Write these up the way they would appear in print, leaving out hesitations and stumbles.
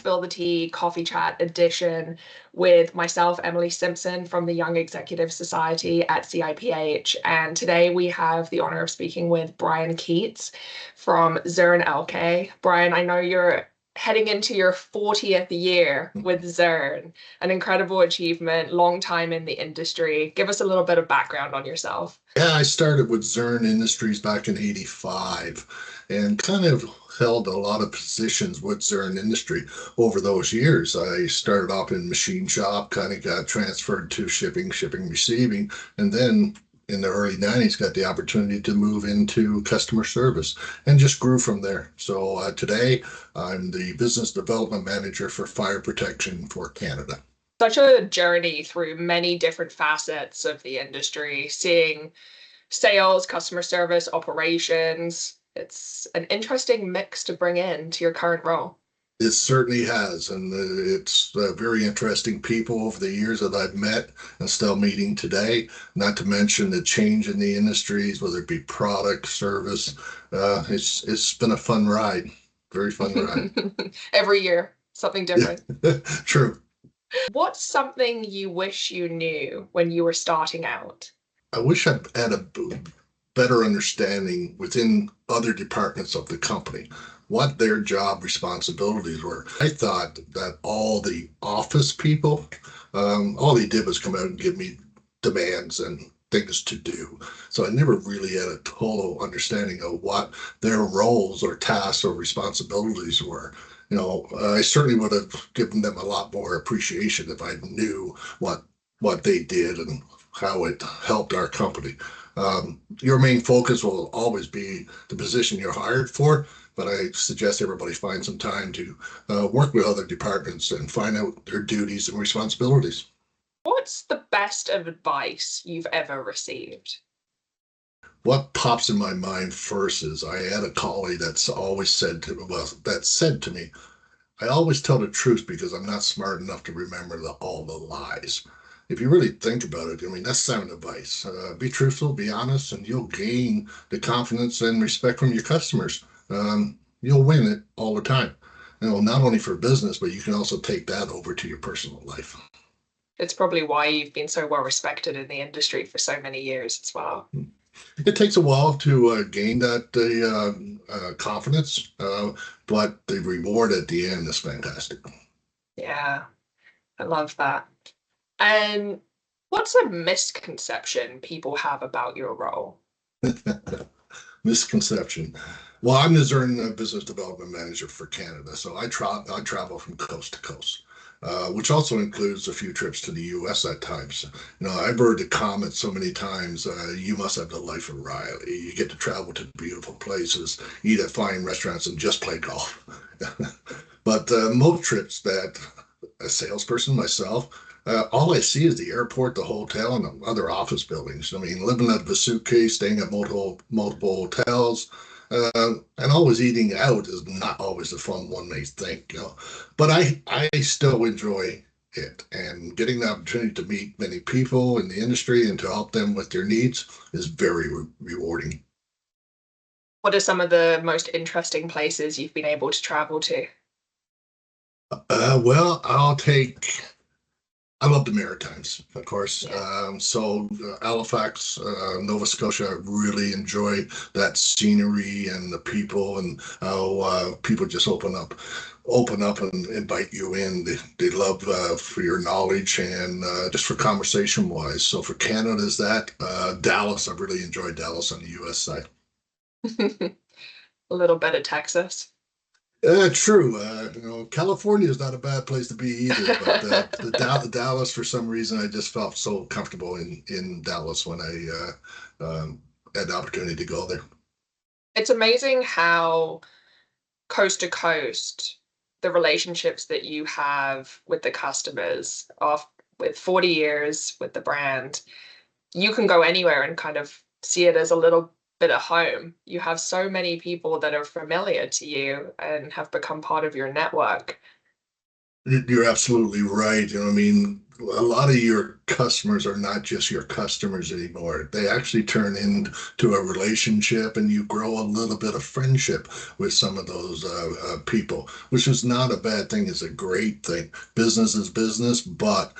Spill the Tea Coffee Chat edition with myself, Emily Simpson from the Young Executive Society at CIPH. And today we have the honor of speaking with Bryon Keats from Zurn ELKAY. Bryon, I know you're heading into your 40th year with Zurn, an incredible achievement, long time in the industry. Give us a little bit of background on yourself. Yeah, I started with Zurn Industries back in '85 and kind of held a lot of positions with Zurn Industry over those years. I started off in machine shop, kind of got transferred to shipping, receiving, and then in the early '90s got the opportunity to move into customer service and just grew from there. So today I'm the business development manager for fire protection for Canada. Such a journey through many different facets of the industry, seeing sales, customer service, operations. It's an interesting mix to bring in to your current role. It certainly has, and it's very interesting people over the years that I've met and still meeting today. Not to mention the change in the industries, whether it be product, service. It's been a fun ride, very fun ride. Every year, something different. True. What's something you wish you knew when you were starting out? I wish I had a better understanding within other departments of the company what their job responsibilities were. I thought that all the office people, all they did was come out and give me demands and things to do. So I never really had a total understanding of what their roles or tasks or responsibilities were. I certainly would have given them a lot more appreciation if I knew what they did and how it helped our company. Your main focus will always be the position you're hired for, but I suggest everybody find some time to work with other departments and find out their duties and responsibilities. What's the best advice you've ever received? What pops in my mind first is I had a colleague that's always said to me, I always tell the truth because I'm not smart enough to remember all the lies. If you really think about it, I mean, that's sound advice. Be truthful, be honest, and you'll gain the confidence and respect from your customers. You'll win it all the time. Not only for business, but you can also take that over to your personal life. It's probably why you've been so well respected in the industry for so many years as well. It takes a while to gain that confidence, but the reward at the end is fantastic. Yeah, I love that. And what's a misconception people have about your role? Misconception. Well, I'm the Zurn Business Development Manager for Canada, so I travel from coast to coast. Which also includes a few trips to the U.S. at times. I've heard the comment so many times, you must have the life of Riley. You get to travel to beautiful places, eat at fine restaurants, and just play golf. But most trips that a salesperson, myself, all I see is the airport, the hotel, and other office buildings. I mean, living out of a suitcase, staying at multiple hotels, and always eating out is not always the fun one may think, But I still enjoy it, and getting the opportunity to meet many people in the industry and to help them with their needs is very rewarding. What are some of the most interesting places you've been able to travel to? Well, I love the Maritimes, of course. Yeah. So Halifax, Nova Scotia, I really enjoy that scenery and the people and how people just open up and invite you in. They love for your knowledge and just for conversation wise. So for Canada, is that Dallas? I really enjoyed Dallas on the U.S. side. A little bit of Texas. True. California is not a bad place to be either, but the Dallas, for some reason, I just felt so comfortable in Dallas when I had the opportunity to go there. It's amazing how coast to coast, the relationships that you have with the customers, with 40 years with the brand, you can go anywhere and kind of see it as a little bit at home. You have so many people that are familiar to you and have become part of your network. You're absolutely right. I mean, a lot of your customers are not just your customers anymore. They actually turn into a relationship, and you grow a little bit of friendship with some of those people, which is not a bad thing. It's a great thing. Business is business, but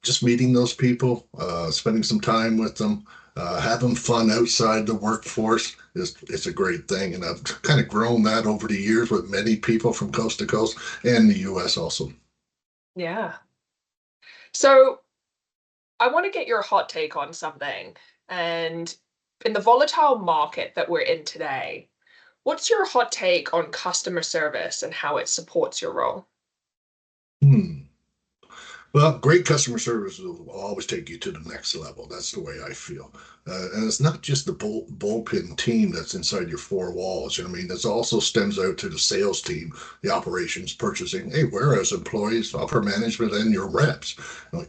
just meeting those people, spending some time with them, having fun outside the workforce is it's a great thing. And I've kind of grown that over the years with many people from coast to coast and the U.S. also. Yeah. So I want to get your hot take on something. And in the volatile market that we're in today, what's your hot take on customer service and how it supports your role? Hmm. Well, great customer service will always take you to the next level. That's the way I feel. And it's not just the bullpen team that's inside your four walls. You know what I mean? This also stems out to the sales team, the operations, purchasing. Hey, whereas employees, upper management, and your reps,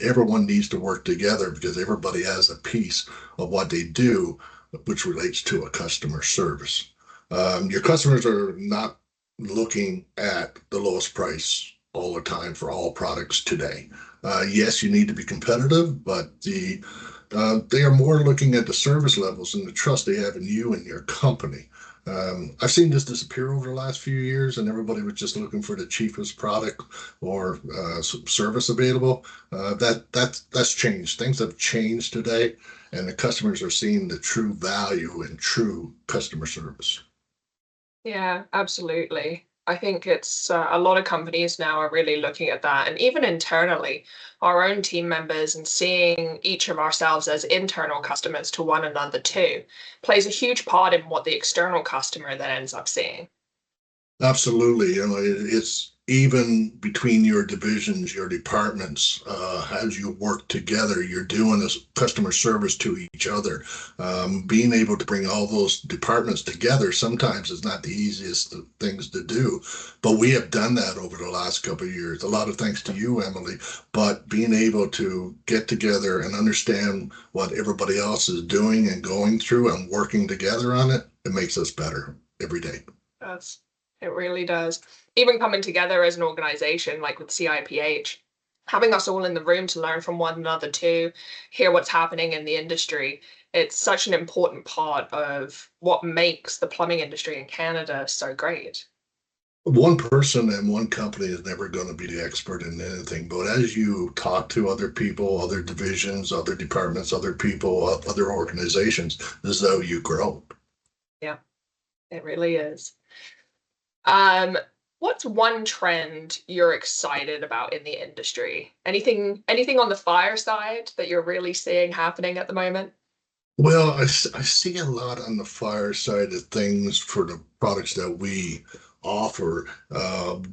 everyone needs to work together because everybody has a piece of what they do, which relates to a customer service. Your customers are not looking at the lowest price all the time for all products today. Yes, you need to be competitive, but they are more looking at the service levels and the trust they have in you and your company. I've seen this disappear over the last few years, and everybody was just looking for the cheapest product or service available. That's changed. Things have changed today, and the customers are seeing the true value in true customer service. Yeah, absolutely. I think it's a lot of companies now are really looking at that. And even internally, our own team members and seeing each of ourselves as internal customers to one another too plays a huge part in what the external customer then ends up seeing. Absolutely. It's even between your divisions, your departments, as you work together, you're doing this customer service to each other. Being able to bring all those departments together sometimes is not the easiest things to do, but we have done that over the last couple of years. A lot of thanks to you, Emily, but being able to get together and understand what everybody else is doing and going through and working together on it, it makes us better every day. Does. It really does. Even coming together as an organization, like with CIPH, having us all in the room to learn from one another too, hear what's happening in the industry. It's such an important part of what makes the plumbing industry in Canada so great. One person and one company is never going to be the expert in anything. But as you talk to other people, other divisions, other departments, other people, other organizations, this is how you grow. Yeah, it really is. Um, what's one trend you're excited about in the industry? Anything on the fire side that you're really seeing happening at the moment? Well, I see a lot on the fire side of things for the products that we offer.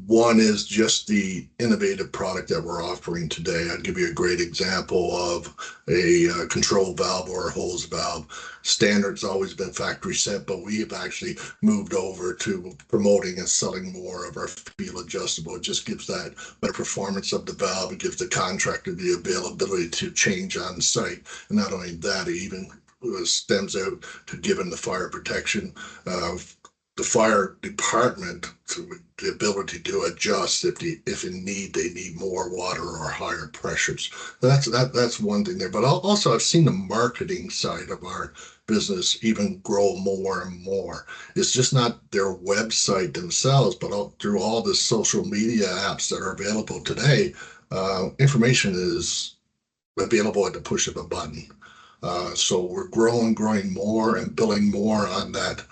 One is just the innovative product that we're offering today. I'll give you a great example of a control valve or a hose valve. Standard's always been factory set, but we have actually moved over to promoting and selling more of our field adjustable. It just gives that better performance of the valve. It gives the contractor the availability to change on site. And not only that, it even stems out to giving the fire protection, the fire department to the ability to adjust if in need they need more water or higher pressures. That's one thing there. But also I've seen the marketing side of our business even grow more and more. It's just not their website themselves, but through all the social media apps that are available today, information is available at the push of a button. So we're growing more and building more on that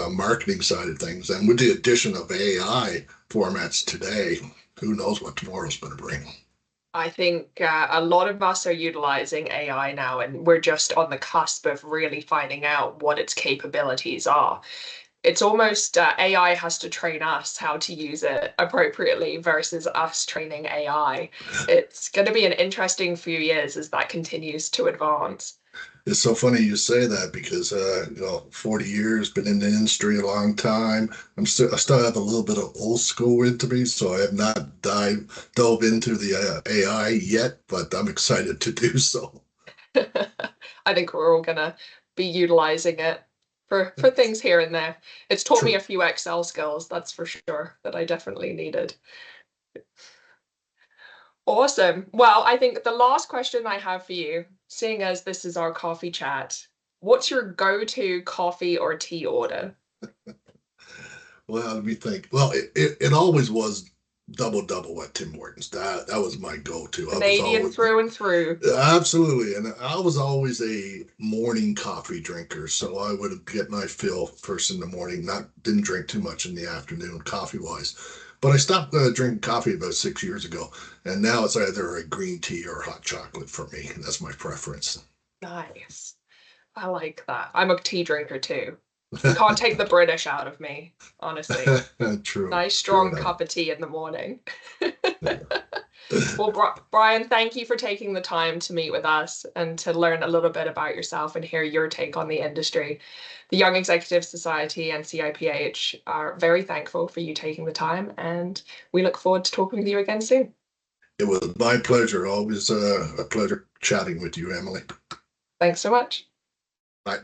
marketing side of things. And with the addition of AI formats today, who knows what tomorrow's going to bring. I think a lot of us are utilizing AI now, and we're just on the cusp of really finding out what its capabilities are. It's almost AI has to train us how to use it appropriately versus us training AI. It's going to be an interesting few years as that continues to advance. It's so funny you say that because 40 years, been in the industry a long time. I still have a little bit of old school into me, so I have not dove into the AI yet, but I'm excited to do so. I think we're all gonna be utilizing it for things here and there. It's taught me True. a few Excel skills, that's for sure, that I definitely needed. Awesome. Well, I think the last question I have for you, seeing as this is our coffee chat, what's your go-to coffee or tea order? Well, let me think. Well, it always was double double at Tim Hortons. That was my go-to. I was Canadian always through and through. absolutely, and I was always a morning coffee drinker, so I would get my fill first in the morning. Not didn't drink too much in the afternoon, coffee wise. But I stopped drinking coffee about 6 years ago, and now it's either a green tea or hot chocolate for me. That's my preference. Nice. I like that. I'm a tea drinker too. You can't take the British out of me, honestly. True, Nice true strong enough. cup of tea in the morning. Yeah. Well, Bryon, thank you for taking the time to meet with us and to learn a little bit about yourself and hear your take on the industry. The Young Executive Society and CIPH are very thankful for you taking the time, and we look forward to talking with you again soon. It was my pleasure. Always a pleasure chatting with you, Emily. Thanks so much. Bye.